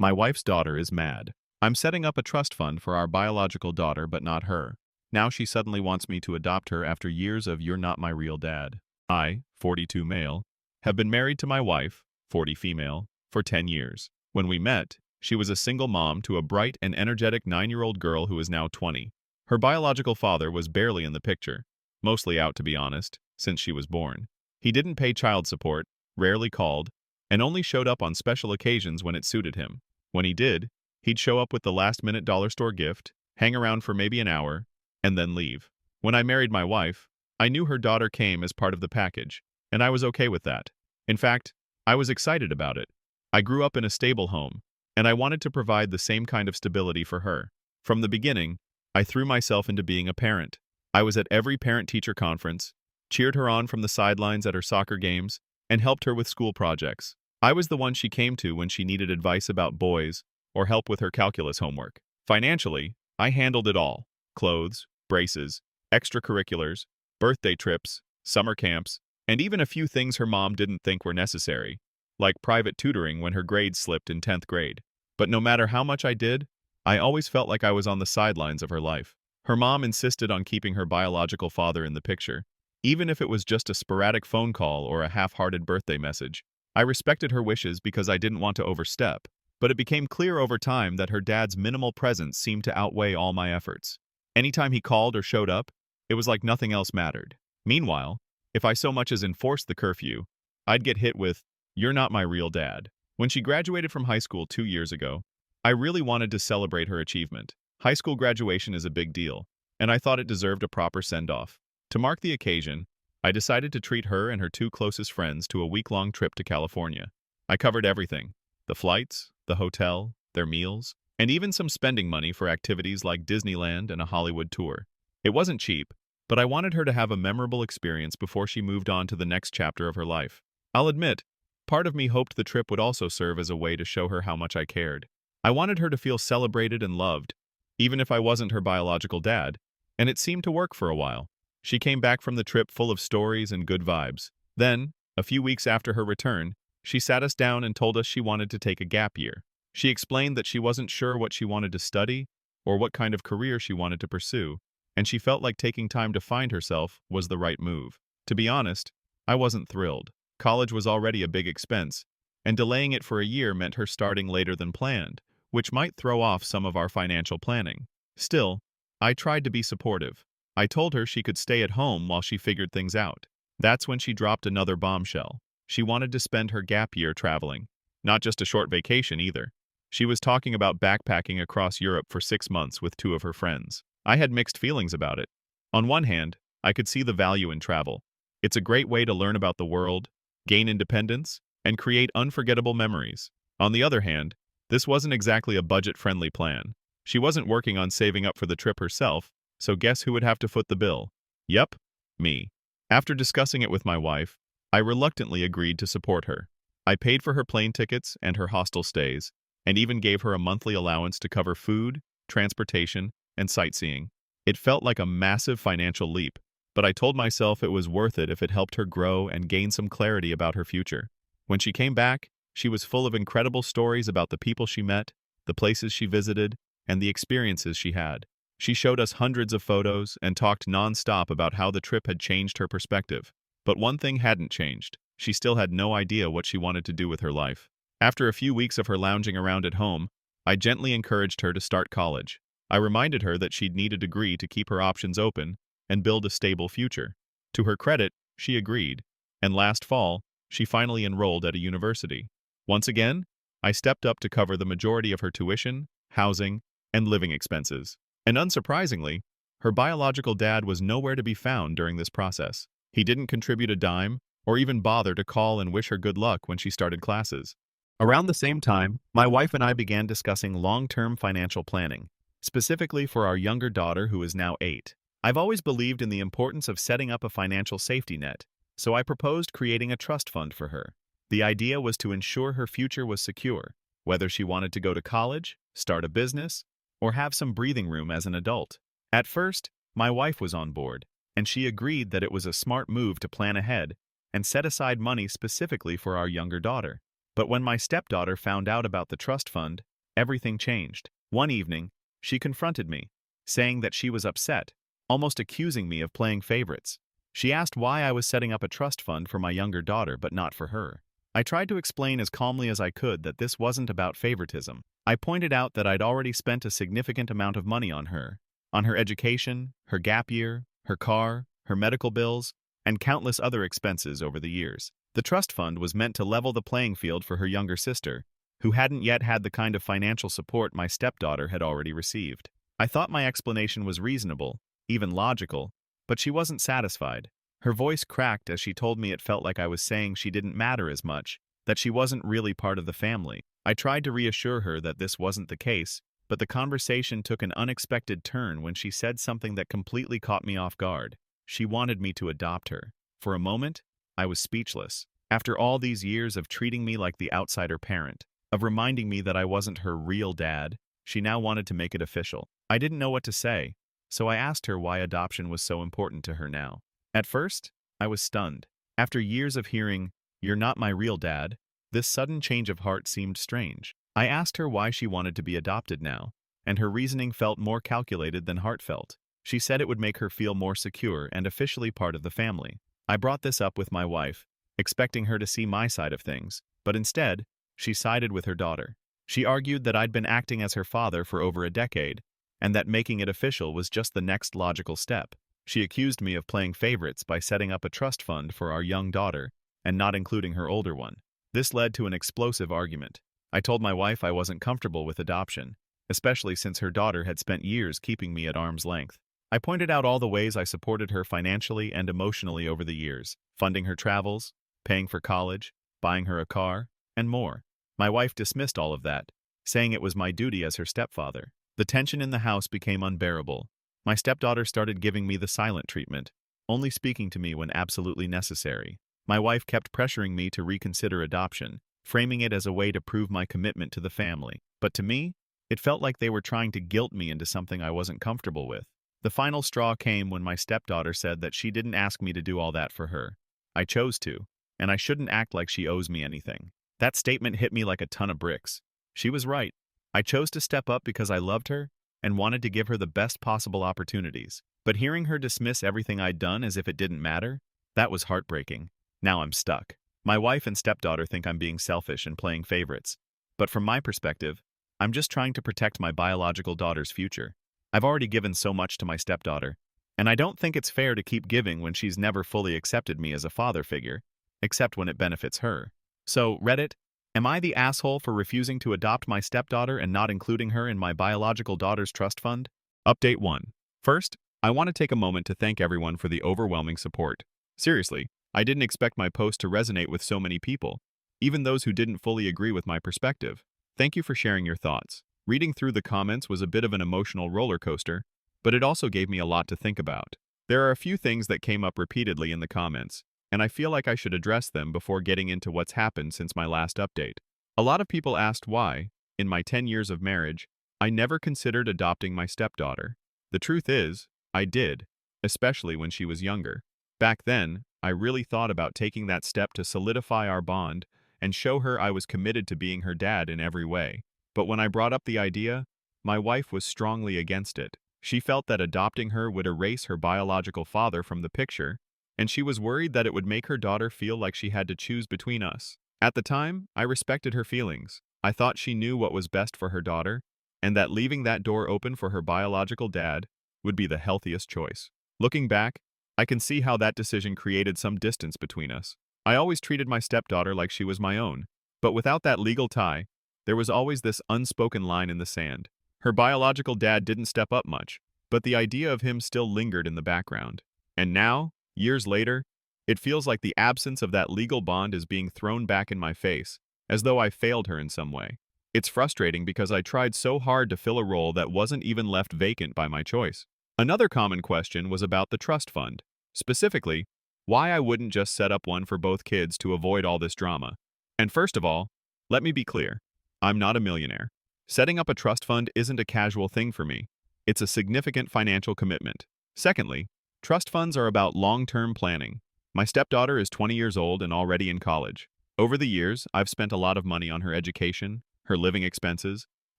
My wife's daughter is mad. I'm setting up a trust fund for our biological daughter, but not her. Now she suddenly wants me to adopt her after years of "you're not my real dad." I, 42 male, have been married to my wife, 40 female, for 10 years. When we met, she was a single mom to a bright and energetic 9-year-old girl who is now 20. Her biological father was barely in the picture, mostly out to be honest, since she was born. He didn't pay child support, rarely called, and only showed up on special occasions when it suited him. When he did, he'd show up with the last-minute dollar store gift, hang around for maybe an hour, and then leave. When I married my wife, I knew her daughter came as part of the package, and I was okay with that. In fact, I was excited about it. I grew up in a stable home, and I wanted to provide the same kind of stability for her. From the beginning, I threw myself into being a parent. I was at every parent-teacher conference, cheered her on from the sidelines at her soccer games, and helped her with school projects. I was the one she came to when she needed advice about boys or help with her calculus homework. Financially, I handled it all: clothes, braces, extracurriculars, birthday trips, summer camps, and even a few things her mom didn't think were necessary, like private tutoring when her grades slipped in 10th grade. But no matter how much I did, I always felt like I was on the sidelines of her life. Her mom insisted on keeping her biological father in the picture, even if it was just a sporadic phone call or a half-hearted birthday message. I respected her wishes because I didn't want to overstep, but it became clear over time that her dad's minimal presence seemed to outweigh all my efforts. Anytime he called or showed up, it was like nothing else mattered. Meanwhile, if I so much as enforced the curfew, I'd get hit with, "You're not my real dad." When she graduated from high school 2 years ago, I really wanted to celebrate her achievement. High school graduation is a big deal, and I thought it deserved a proper send-off. To mark the occasion, I decided to treat her and her 2 closest friends to a week-long trip to California. I covered everything: the flights, the hotel, their meals, and even some spending money for activities like Disneyland and a Hollywood tour. It wasn't cheap, but I wanted her to have a memorable experience before she moved on to the next chapter of her life. I'll admit, part of me hoped the trip would also serve as a way to show her how much I cared. I wanted her to feel celebrated and loved, even if I wasn't her biological dad, and it seemed to work for a while. She came back from the trip full of stories and good vibes. Then, a few weeks after her return, she sat us down and told us she wanted to take a gap year. She explained that she wasn't sure what she wanted to study or what kind of career she wanted to pursue, and she felt like taking time to find herself was the right move. To be honest, I wasn't thrilled. College was already a big expense, and delaying it for a year meant her starting later than planned, which might throw off some of our financial planning. Still, I tried to be supportive. I told her she could stay at home while she figured things out. That's when she dropped another bombshell. She wanted to spend her gap year traveling. Not just a short vacation either. She was talking about backpacking across Europe for 6 months with 2 of her friends. I had mixed feelings about it. On one hand, I could see the value in travel. It's a great way to learn about the world, gain independence, and create unforgettable memories. On the other hand, this wasn't exactly a budget-friendly plan. She wasn't working on saving up for the trip herself, so guess who would have to foot the bill? Yep, me. After discussing it with my wife, I reluctantly agreed to support her. I paid for her plane tickets and her hostel stays, and even gave her a monthly allowance to cover food, transportation, and sightseeing. It felt like a massive financial leap, but I told myself it was worth it if it helped her grow and gain some clarity about her future. When she came back, she was full of incredible stories about the people she met, the places she visited, and the experiences she had. She showed us hundreds of photos and talked non-stop about how the trip had changed her perspective. But one thing hadn't changed. She still had no idea what she wanted to do with her life. After a few weeks of her lounging around at home, I gently encouraged her to start college. I reminded her that she'd need a degree to keep her options open and build a stable future. To her credit, she agreed, and last fall, she finally enrolled at a university. Once again, I stepped up to cover the majority of her tuition, housing, and living expenses. And unsurprisingly, her biological dad was nowhere to be found during this process. He didn't contribute a dime, or even bother to call and wish her good luck when she started classes. Around the same time, my wife and I began discussing long-term financial planning, specifically for our younger daughter who is now 8. I've always believed in the importance of setting up a financial safety net, so I proposed creating a trust fund for her. The idea was to ensure her future was secure, whether she wanted to go to college, start a business, or have some breathing room as an adult. At first, my wife was on board, and she agreed that it was a smart move to plan ahead and set aside money specifically for our younger daughter. But when my stepdaughter found out about the trust fund, everything changed. One evening, she confronted me, saying that she was upset, almost accusing me of playing favorites. She asked why I was setting up a trust fund for my younger daughter but not for her. I tried to explain as calmly as I could that this wasn't about favoritism. I pointed out that I'd already spent a significant amount of money on her education, her gap year, her car, her medical bills, and countless other expenses over the years. The trust fund was meant to level the playing field for her younger sister, who hadn't yet had the kind of financial support my stepdaughter had already received. I thought my explanation was reasonable, even logical, but she wasn't satisfied. Her voice cracked as she told me it felt like I was saying she didn't matter as much, that she wasn't really part of the family. I tried to reassure her that this wasn't the case, but the conversation took an unexpected turn when she said something that completely caught me off guard. She wanted me to adopt her. For a moment, I was speechless. After all these years of treating me like the outsider parent, of reminding me that I wasn't her real dad, she now wanted to make it official. I didn't know what to say, so I asked her why adoption was so important to her now. At first, I was stunned. After years of hearing, "You're not my real dad," this sudden change of heart seemed strange. I asked her why she wanted to be adopted now, and her reasoning felt more calculated than heartfelt. She said it would make her feel more secure and officially part of the family. I brought this up with my wife, expecting her to see my side of things, but instead, she sided with her daughter. She argued that I'd been acting as her father for over a decade, and that making it official was just the next logical step. She accused me of playing favorites by setting up a trust fund for our young daughter and not including her older one. This led to an explosive argument. I told my wife I wasn't comfortable with adoption, especially since her daughter had spent years keeping me at arm's length. I pointed out all the ways I supported her financially and emotionally over the years, funding her travels, paying for college, buying her a car, and more. My wife dismissed all of that, saying it was my duty as her stepfather. The tension in the house became unbearable. My stepdaughter started giving me the silent treatment, only speaking to me when absolutely necessary. My wife kept pressuring me to reconsider adoption, framing it as a way to prove my commitment to the family. But to me, it felt like they were trying to guilt me into something I wasn't comfortable with. The final straw came when my stepdaughter said that she didn't ask me to do all that for her. I chose to, and I shouldn't act like she owes me anything. That statement hit me like a ton of bricks. She was right. I chose to step up because I loved her and wanted to give her the best possible opportunities. But hearing her dismiss everything I'd done as if it didn't matter, that was heartbreaking. Now I'm stuck. My wife and stepdaughter think I'm being selfish and playing favorites. But from my perspective, I'm just trying to protect my biological daughter's future. I've already given so much to my stepdaughter, and I don't think it's fair to keep giving when she's never fully accepted me as a father figure, except when it benefits her. So, Reddit, am I the asshole for refusing to adopt my stepdaughter and not including her in my biological daughter's trust fund? Update 1. First, I want to take a moment to thank everyone for the overwhelming support. Seriously, I didn't expect my post to resonate with so many people, even those who didn't fully agree with my perspective. Thank you for sharing your thoughts. Reading through the comments was a bit of an emotional roller coaster, but it also gave me a lot to think about. There are a few things that came up repeatedly in the comments, and I feel like I should address them before getting into what's happened since my last update. A lot of people asked why, in my 10 years of marriage, I never considered adopting my stepdaughter. The truth is, I did, especially when she was younger. Back then, I really thought about taking that step to solidify our bond and show her I was committed to being her dad in every way. But when I brought up the idea, my wife was strongly against it. She felt that adopting her would erase her biological father from the picture, and she was worried that it would make her daughter feel like she had to choose between us. At the time, I respected her feelings. I thought she knew what was best for her daughter, and that leaving that door open for her biological dad would be the healthiest choice. Looking back, I can see how that decision created some distance between us. I always treated my stepdaughter like she was my own, but without that legal tie, there was always this unspoken line in the sand. Her biological dad didn't step up much, but the idea of him still lingered in the background. And now, years later, it feels like the absence of that legal bond is being thrown back in my face, as though I failed her in some way. It's frustrating because I tried so hard to fill a role that wasn't even left vacant by my choice. Another common question was about the trust fund. Specifically, why I wouldn't just set up one for both kids to avoid all this drama. And first of all, let me be clear. I'm not a millionaire. Setting up a trust fund isn't a casual thing for me. It's a significant financial commitment. Secondly, trust funds are about long-term planning. My stepdaughter is 20 years old and already in college. Over the years, I've spent a lot of money on her education, her living expenses,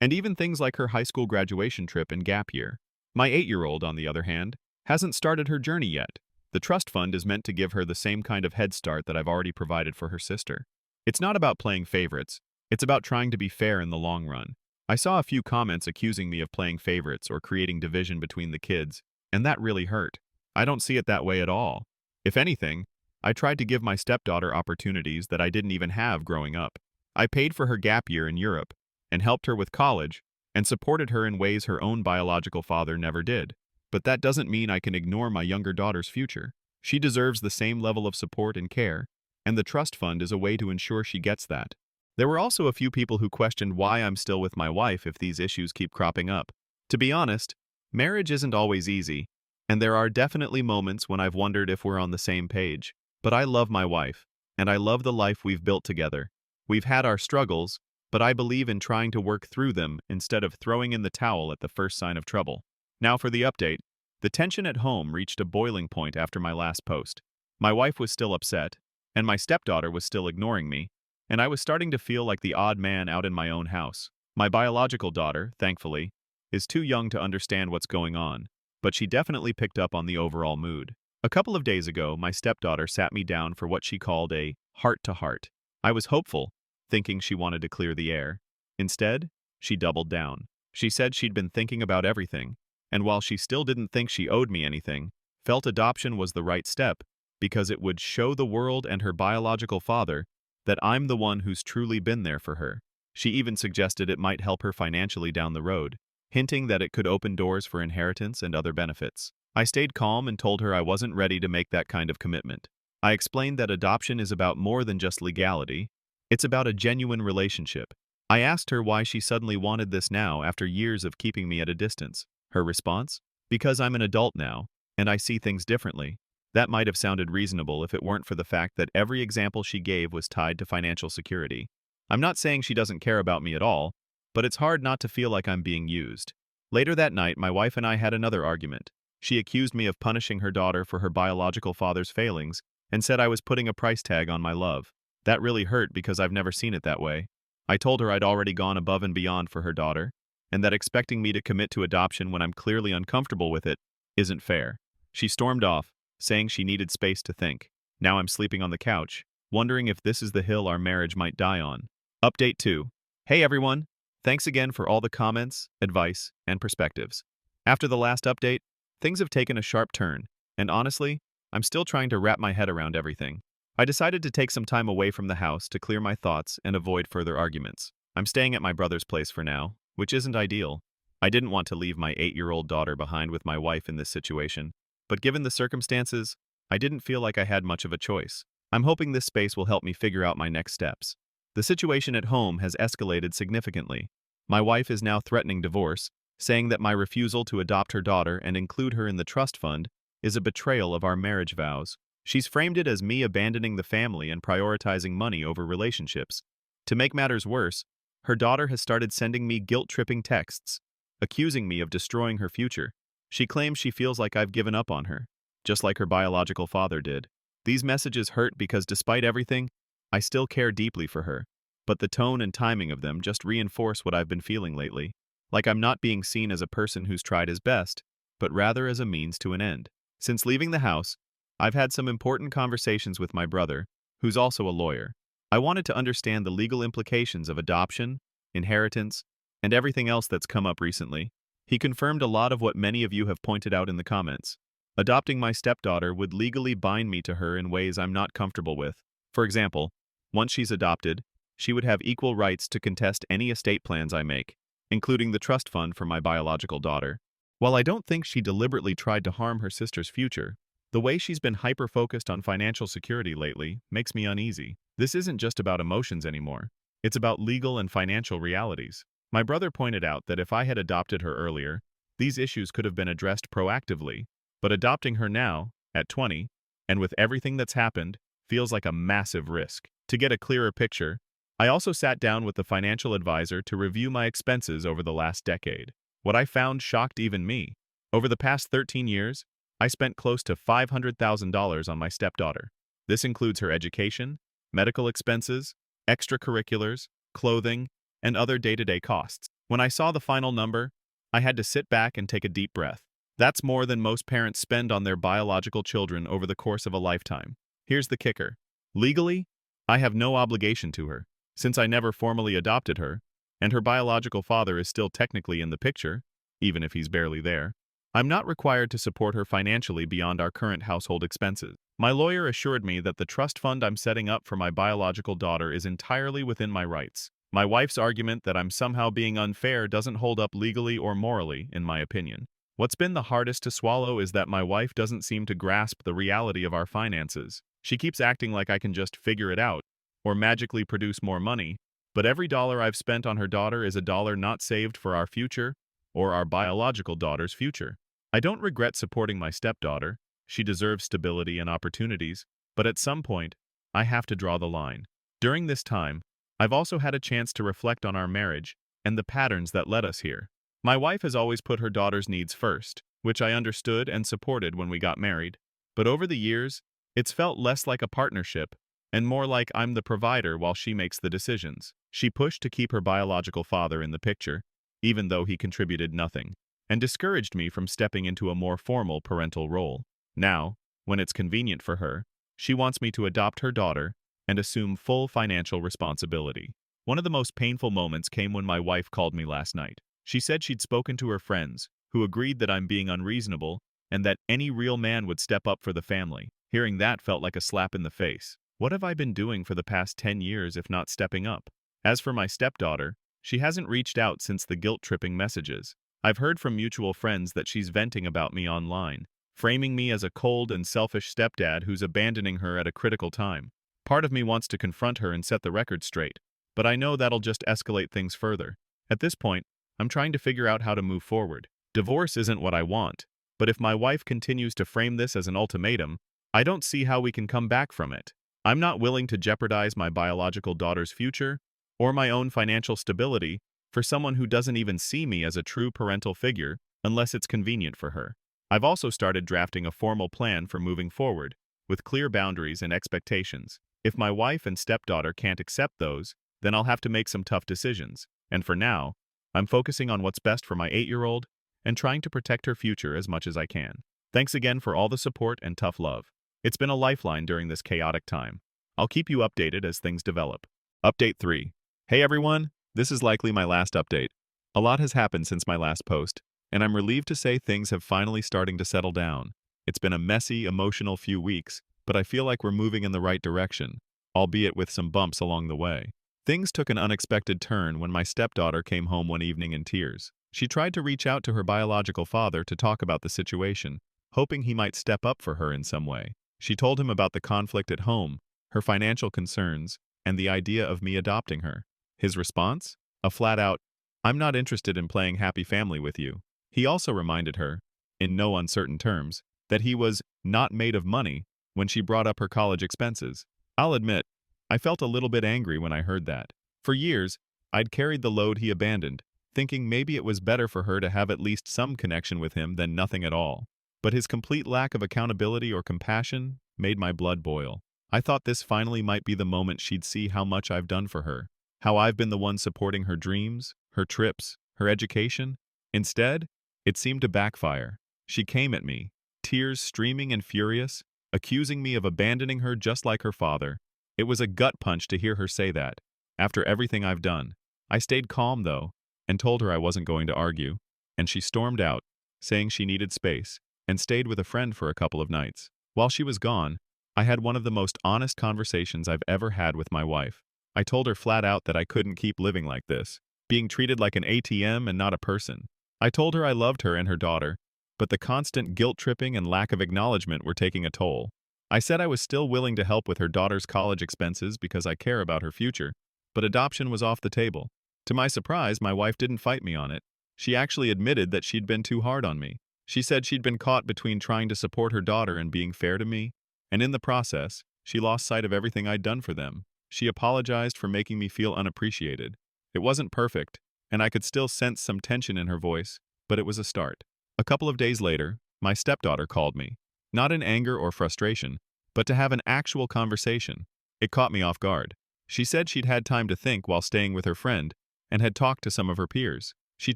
and even things like her high school graduation trip and gap year. My 8-year-old, on the other hand, hasn't started her journey yet. The trust fund is meant to give her the same kind of head start that I've already provided for her sister. It's not about playing favorites, it's about trying to be fair in the long run. I saw a few comments accusing me of playing favorites or creating division between the kids, and that really hurt. I don't see it that way at all. If anything, I tried to give my stepdaughter opportunities that I didn't even have growing up. I paid for her gap year in Europe, and helped her with college, and supported her in ways her own biological father never did. But that doesn't mean I can ignore my younger daughter's future. She deserves the same level of support and care, and the trust fund is a way to ensure she gets that. There were also a few people who questioned why I'm still with my wife if these issues keep cropping up. To be honest, marriage isn't always easy, and there are definitely moments when I've wondered if we're on the same page. But I love my wife, and I love the life we've built together. We've had our struggles, but I believe in trying to work through them instead of throwing in the towel at the first sign of trouble. Now for the update. The tension at home reached a boiling point after my last post. My wife was still upset, and my stepdaughter was still ignoring me, and I was starting to feel like the odd man out in my own house. My biological daughter, thankfully, is too young to understand what's going on, but she definitely picked up on the overall mood. A couple of days ago, my stepdaughter sat me down for what she called a heart-to-heart. I was hopeful, thinking she wanted to clear the air. Instead, she doubled down. She said she'd been thinking about everything, and while she still didn't think she owed me anything, felt adoption was the right step because it would show the world and her biological father that I'm the one who's truly been there for her. She even suggested it might help her financially down the road, hinting that it could open doors for inheritance and other benefits. I stayed calm and told her I wasn't ready to make that kind of commitment. I explained that adoption is about more than just legality. It's about a genuine relationship. I asked her why she suddenly wanted this now after years of keeping me at a distance. Her response? Because I'm an adult now, and I see things differently. That might have sounded reasonable if it weren't for the fact that every example she gave was tied to financial security. I'm not saying she doesn't care about me at all, but it's hard not to feel like I'm being used. Later that night, my wife and I had another argument. She accused me of punishing her daughter for her biological father's failings and said I was putting a price tag on my love. That really hurt because I've never seen it that way. I told her I'd already gone above and beyond for her daughter, and that expecting me to commit to adoption when I'm clearly uncomfortable with it isn't fair. She stormed off, saying she needed space to think. Now I'm sleeping on the couch, wondering if this is the hill our marriage might die on. Update 2. Hey everyone! Thanks again for all the comments, advice, and perspectives. After the last update, things have taken a sharp turn, and honestly, I'm still trying to wrap my head around everything. I decided to take some time away from the house to clear my thoughts and avoid further arguments. I'm staying at my brother's place for now, which isn't ideal. I didn't want to leave my 8-year-old daughter behind with my wife in this situation, but given the circumstances, I didn't feel like I had much of a choice. I'm hoping this space will help me figure out my next steps. The situation at home has escalated significantly. My wife is now threatening divorce, saying that my refusal to adopt her daughter and include her in the trust fund is a betrayal of our marriage vows. She's framed it as me abandoning the family and prioritizing money over relationships. To make matters worse, her daughter has started sending me guilt-tripping texts, accusing me of destroying her future. She claims she feels like I've given up on her, just like her biological father did. These messages hurt because despite everything, I still care deeply for her, but the tone and timing of them just reinforce what I've been feeling lately. Like I'm not being seen as a person who's tried his best, but rather as a means to an end. Since leaving the house, I've had some important conversations with my brother, who's also a lawyer. I wanted to understand the legal implications of adoption, inheritance, and everything else that's come up recently. He confirmed a lot of what many of you have pointed out in the comments. Adopting my stepdaughter would legally bind me to her in ways I'm not comfortable with. For example, once she's adopted, she would have equal rights to contest any estate plans I make, including the trust fund for my biological daughter. While I don't think she deliberately tried to harm her sister's future, the way she's been hyper-focused on financial security lately makes me uneasy. This isn't just about emotions anymore. It's about legal and financial realities. My brother pointed out that if I had adopted her earlier, these issues could have been addressed proactively, but adopting her now, at 20, and with everything that's happened, feels like a massive risk. To get a clearer picture, I also sat down with the financial advisor to review my expenses over the last decade. What I found shocked even me. Over the past 13 years, I spent close to $500,000 on my stepdaughter. This includes her education, medical expenses, extracurriculars, clothing, and other day-to-day costs. When I saw the final number, I had to sit back and take a deep breath. That's more than most parents spend on their biological children over the course of a lifetime. Here's the kicker. Legally, I have no obligation to her, since I never formally adopted her, and her biological father is still technically in the picture, even if he's barely there. I'm not required to support her financially beyond our current household expenses. My lawyer assured me that the trust fund I'm setting up for my biological daughter is entirely within my rights. My wife's argument that I'm somehow being unfair doesn't hold up legally or morally, in my opinion. What's been the hardest to swallow is that my wife doesn't seem to grasp the reality of our finances. She keeps acting like I can just figure it out, or magically produce more money, but every dollar I've spent on her daughter is a dollar not saved for our future, or our biological daughter's future. I don't regret supporting my stepdaughter. She deserves stability and opportunities, but at some point, I have to draw the line. During this time, I've also had a chance to reflect on our marriage and the patterns that led us here. My wife has always put her daughter's needs first, which I understood and supported when we got married, but over the years, it's felt less like a partnership and more like I'm the provider while she makes the decisions. She pushed to keep her biological father in the picture, even though he contributed nothing, and discouraged me from stepping into a more formal parental role. Now, when it's convenient for her, she wants me to adopt her daughter and assume full financial responsibility. One of the most painful moments came when my wife called me last night. She said she'd spoken to her friends, who agreed that I'm being unreasonable and that any real man would step up for the family. Hearing that felt like a slap in the face. What have I been doing for the past 10 years if not stepping up? As for my stepdaughter, she hasn't reached out since the guilt-tripping messages. I've heard from mutual friends that she's venting about me online, framing me as a cold and selfish stepdad who's abandoning her at a critical time. Part of me wants to confront her and set the record straight, but I know that'll just escalate things further. At this point, I'm trying to figure out how to move forward. Divorce isn't what I want, but if my wife continues to frame this as an ultimatum, I don't see how we can come back from it. I'm not willing to jeopardize my biological daughter's future or my own financial stability for someone who doesn't even see me as a true parental figure unless it's convenient for her. I've also started drafting a formal plan for moving forward, with clear boundaries and expectations. If my wife and stepdaughter can't accept those, then I'll have to make some tough decisions. And for now, I'm focusing on what's best for my 8-year-old and trying to protect her future as much as I can. Thanks again for all the support and tough love. It's been a lifeline during this chaotic time. I'll keep you updated as things develop. Update 3. Hey everyone, this is likely my last update. A lot has happened since my last post, and I'm relieved to say things have finally starting to settle down. It's been a messy, emotional few weeks, but I feel like we're moving in the right direction, albeit with some bumps along the way. Things took an unexpected turn when my stepdaughter came home one evening in tears. She tried to reach out to her biological father to talk about the situation, hoping he might step up for her in some way. She told him about the conflict at home, her financial concerns, and the idea of me adopting her. His response? A flat-out, "I'm not interested in playing happy family with you." He also reminded her, in no uncertain terms, that he was not made of money when she brought up her college expenses. I'll admit, I felt a little bit angry when I heard that. For years, I'd carried the load he abandoned, thinking maybe it was better for her to have at least some connection with him than nothing at all. But his complete lack of accountability or compassion made my blood boil. I thought this finally might be the moment she'd see how much I've done for her, how I've been the one supporting her dreams, her trips, her education. Instead, it seemed to backfire. She came at me, tears streaming and furious, accusing me of abandoning her just like her father. It was a gut punch to hear her say that. After everything I've done, I stayed calm though, and told her I wasn't going to argue, and she stormed out, saying she needed space, and stayed with a friend for a couple of nights. While she was gone, I had one of the most honest conversations I've ever had with my wife. I told her flat out that I couldn't keep living like this, being treated like an ATM and not a person. I told her I loved her and her daughter, but the constant guilt-tripping and lack of acknowledgement were taking a toll. I said I was still willing to help with her daughter's college expenses because I care about her future, but adoption was off the table. To my surprise, my wife didn't fight me on it. She actually admitted that she'd been too hard on me. She said she'd been caught between trying to support her daughter and being fair to me, and in the process, she lost sight of everything I'd done for them. She apologized for making me feel unappreciated. It wasn't perfect, and I could still sense some tension in her voice, but it was a start. A couple of days later, my stepdaughter called me, not in anger or frustration, but to have an actual conversation. It caught me off guard. She said she'd had time to think while staying with her friend and had talked to some of her peers. She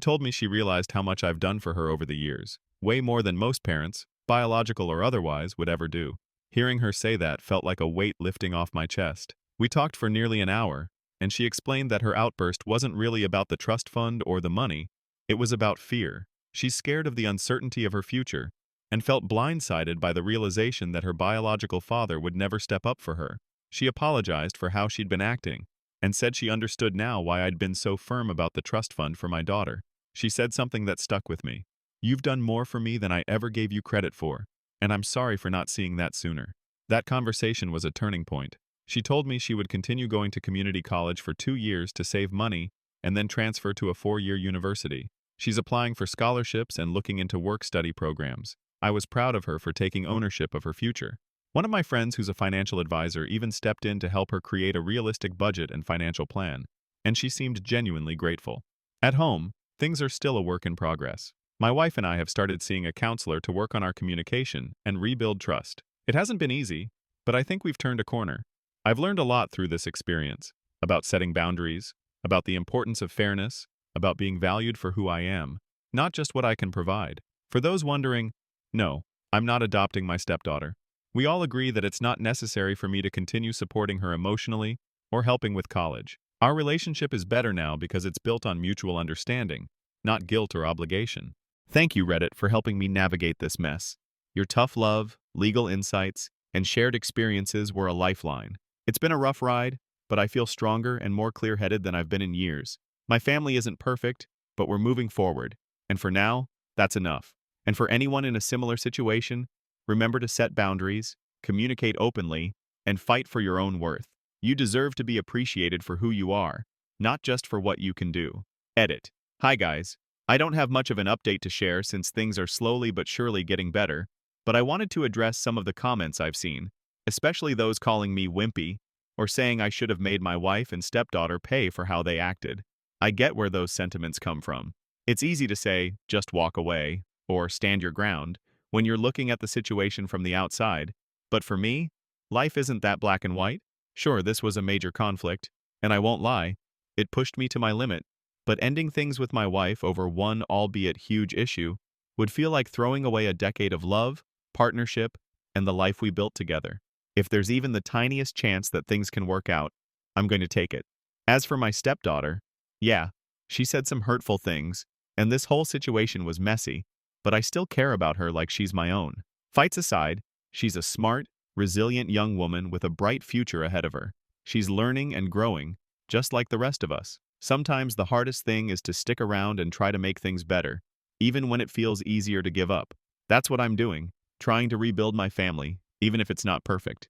told me she realized how much I've done for her over the years, way more than most parents, biological or otherwise, would ever do. Hearing her say that felt like a weight lifting off my chest. We talked for nearly an hour, and she explained that her outburst wasn't really about the trust fund or the money, it was about fear. She's scared of the uncertainty of her future, and felt blindsided by the realization that her biological father would never step up for her. She apologized for how she'd been acting, and said she understood now why I'd been so firm about the trust fund for my daughter. She said something that stuck with me. "You've done more for me than I ever gave you credit for, and I'm sorry for not seeing that sooner." That conversation was a turning point. She told me she would continue going to community college for 2 years to save money and then transfer to a 4-year university. She's applying for scholarships and looking into work-study programs. I was proud of her for taking ownership of her future. One of my friends who's a financial advisor even stepped in to help her create a realistic budget and financial plan, and she seemed genuinely grateful. At home, things are still a work in progress. My wife and I have started seeing a counselor to work on our communication and rebuild trust. It hasn't been easy, but I think we've turned a corner. I've learned a lot through this experience, about setting boundaries, about the importance of fairness, about being valued for who I am, not just what I can provide. For those wondering, no, I'm not adopting my stepdaughter. We all agree that it's not necessary for me to continue supporting her emotionally or helping with college. Our relationship is better now because it's built on mutual understanding, not guilt or obligation. Thank you, Reddit, for helping me navigate this mess. Your tough love, legal insights, and shared experiences were a lifeline. It's been a rough ride, but I feel stronger and more clear-headed than I've been in years. My family isn't perfect, but we're moving forward. And for now, that's enough. And for anyone in a similar situation, remember to set boundaries, communicate openly, and fight for your own worth. You deserve to be appreciated for who you are, not just for what you can do. Edit. Hi guys. I don't have much of an update to share since things are slowly but surely getting better, but I wanted to address some of the comments I've seen, especially those calling me wimpy or saying I should have made my wife and stepdaughter pay for how they acted. I get where those sentiments come from. It's easy to say, just walk away, or stand your ground, when you're looking at the situation from the outside. But for me, life isn't that black and white. Sure, this was a major conflict, and I won't lie, it pushed me to my limit. But ending things with my wife over one albeit huge issue would feel like throwing away a decade of love, partnership, and the life we built together. If there's even the tiniest chance that things can work out, I'm going to take it. As for my stepdaughter, yeah, she said some hurtful things, and this whole situation was messy, but I still care about her like she's my own. Fights aside, she's a smart, resilient young woman with a bright future ahead of her. She's learning and growing, just like the rest of us. Sometimes the hardest thing is to stick around and try to make things better, even when it feels easier to give up. That's what I'm doing, trying to rebuild my family, even if it's not perfect.